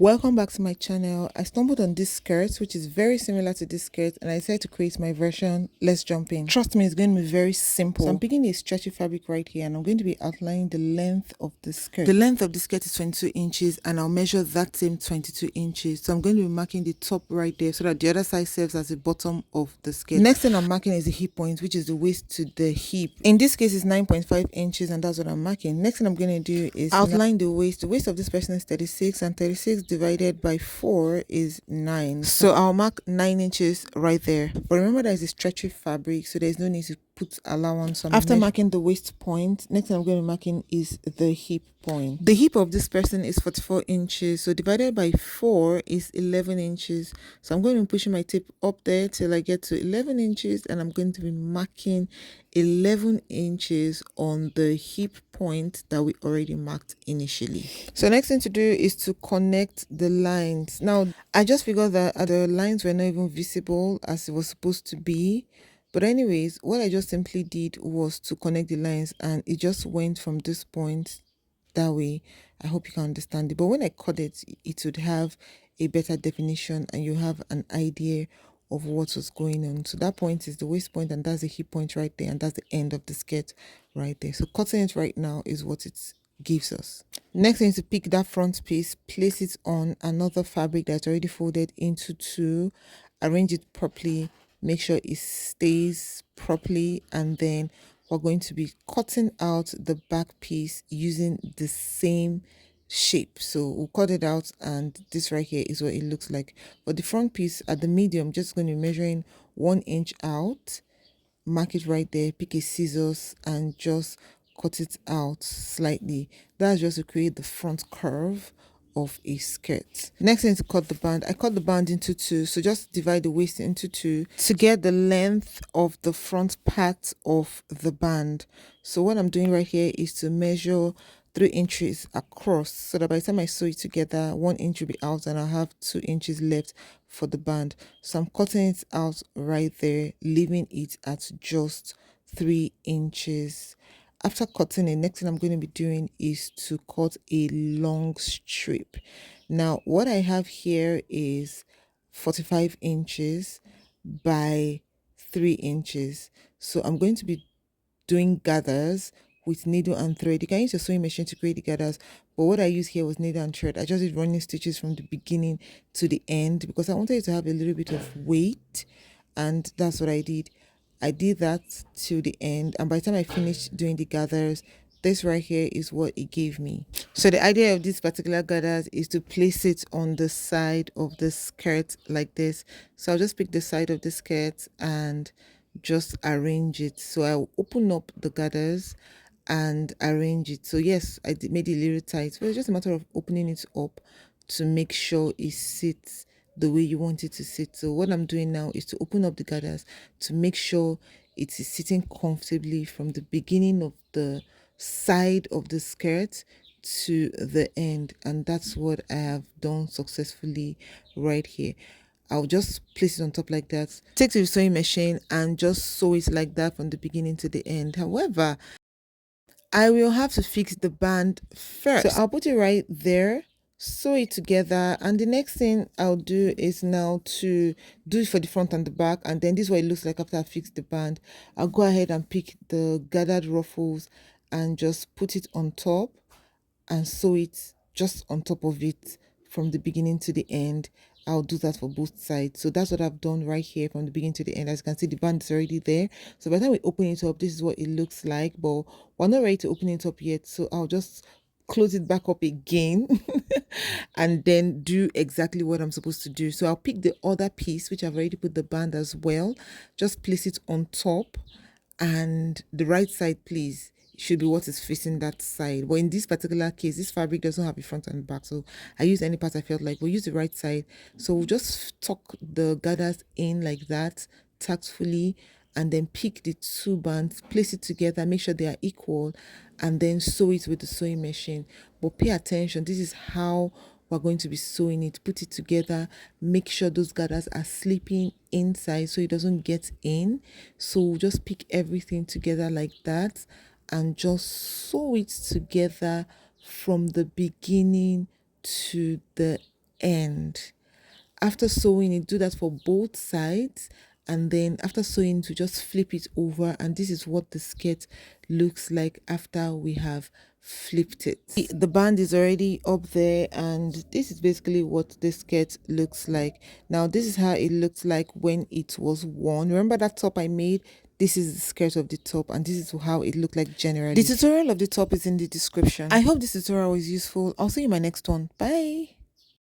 Welcome back to my channel. I stumbled on this skirt which is very similar to this skirt and I decided to create my version. Let's jump in. Trust me, it's going to be very simple. So I'm picking a stretchy fabric right here and I'm going to be outlining the length of the skirt. The length of the skirt is 22 inches and I'll measure that same 22 inches. So I'm going to be marking the top right there so that the other side serves as the bottom of the skirt. Next thing I'm marking is the hip point, which is the waist to the hip. In this case it's 9.5 inches and that's what I'm marking. Next thing I'm going to do is outline the waist. The waist of this person is 36 and 36 divided by 4 is 9. So I'll mark 9 inches right there. But remember that it's a stretchy fabric, so there's no need to put allowance on. After marking the waist point, next thing I'm going to be marking is the hip point. The hip of this person is 44 inches, so divided by 4 is 11 inches. So I'm going to be pushing my tape up there till I get to 11 inches and I'm going to be marking 11 inches on the hip point that we already marked initially. So next thing to do is to connect the lines. Now I just figured that the lines were not even visible as it was supposed to be, but anyways, what I just simply did was to connect the lines and it just went from this point that way. I hope you can understand it, but when I cut it, it would have a better definition and you have an idea of what was going on. So that point is the waist point and that's the hip point right there and that's the end of the skirt right there. So cutting it right now is what it gives us. Next thing is to pick that front piece, place it on another fabric that's already folded into two, arrange it properly, make sure it stays properly, and then we're going to be cutting out the back piece using the same shape. So we'll cut it out and this right here is what it looks like. For the front piece at the medium, just going to be measuring 1 inch out, mark it right there, pick a scissors and just cut it out slightly. That's just to create the front curve of a skirt. Next thing is to cut the band. I cut the band into two, so just divide the waist into two to get the length of the front part of the band. So what I'm doing right here is to measure 3 inches across so that by the time I sew it together, 1 inch will be out and I'll have 2 inches left for the band. So I'm cutting it out right there, leaving it at just 3 inches. After cutting it, next thing I'm going to be doing is to cut a long strip. Now what I have here is 45 inches by 3 inches. So I'm going to be doing gathers with needle and thread. You can use your sewing machine to create the gathers, but what I used here was needle and thread. I just did running stitches from the beginning to the end because I wanted it to have a little bit of weight, and that's what I did. I did that till the end, and by the time I finished doing the gathers, this right here is what it gave me. So the idea of this particular gathers is to place it on the side of the skirt like this. So I'll just pick the side of the skirt and just arrange it. So I'll open up the gathers and arrange it. So yes, I made it a little tight, but it's just a matter of opening it up to make sure it sits the way you want it to sit. So what I'm doing now is to open up the gathers to make sure it is sitting comfortably from the beginning of the side of the skirt to the end, and that's what I have done successfully right here. I'll just place it on top like that, take to the sewing machine and just sew it like that from the beginning to the end. However, I will have to fix the band first. So I'll put it right there, sew it together, and the next thing I'll do is now to do it for the front and the back, and then this is what it looks like after I fix the band. I'll go ahead and pick the gathered ruffles and just put it on top and sew it just on top of it from the beginning to the end. I'll do that for both sides. So that's what I've done right here from the beginning to the end. As you can see, the band is already there. So by the time we open it up, this is what it looks like, but we're not ready to open it up yet. So I'll just close it back up again and then do exactly what I'm supposed to do. So I'll pick the other piece, which I've already put the band as well, just place it on top, and the right side, please, should be what is facing that side. But in this particular case, this fabric doesn't have a front and back, so I use any part I felt like. We'll use the right side. So we'll just tuck the gathers in like that tactfully, and then pick the two bands, place it together, make sure they are equal, and then sew it with the sewing machine. But pay attention, this is how we're going to be sewing it. Put it together, make sure those gathers are slipping inside so it doesn't get in. So we'll just pick everything together like that and just sew it together from the beginning to the end. After sewing it, do that for both sides, and then after sewing to just flip it over, and this is what the skirt looks like after we have flipped it. The band is already up there, and this is basically what the skirt looks like. Now this is how it looked like when it was worn. Remember that top I made? This is the skirt of the top, and this is how it looked like generally. The tutorial of the top is in the description. I hope this tutorial was useful. I'll see you in my next one. Bye.